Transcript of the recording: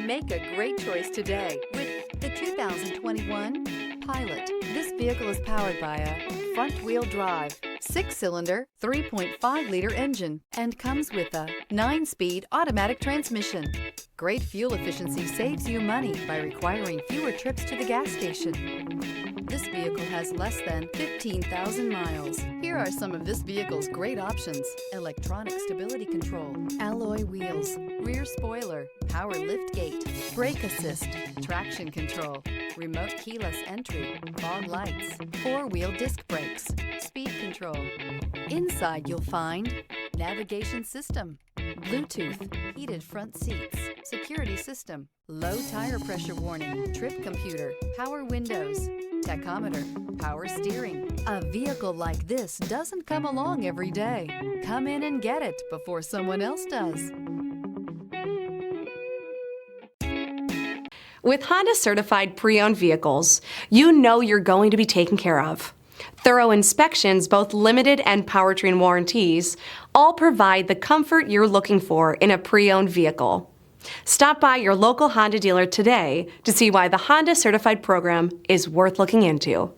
Make a great choice today with the 2021 Pilot. This vehicle is powered by a front-wheel drive, 6-cylinder, 3.5-liter engine and comes with a 9-speed automatic transmission. Great fuel efficiency saves you money by requiring fewer trips to the gas station. This vehicle has less than 15,000 miles. Here are some of this vehicle's great options: electronic stability control, alloy wheels, rear spoiler, power liftgate, brake assist, traction control, remote keyless entry, fog lights, 4-wheel disc brakes, speed control. Inside you'll find navigation system, Bluetooth, heated front seats, security system, low tire pressure warning, trip computer, power windows, tachometer, power steering. A vehicle like this doesn't come along every day. Come in and get it before someone else does. With Honda certified pre-owned vehicles, you know you're going to be taken care of. Thorough inspections, both limited and powertrain warranties, all provide the comfort you're looking for in a pre-owned vehicle. Stop by your local Honda dealer today to see why the Honda Certified program is worth looking into.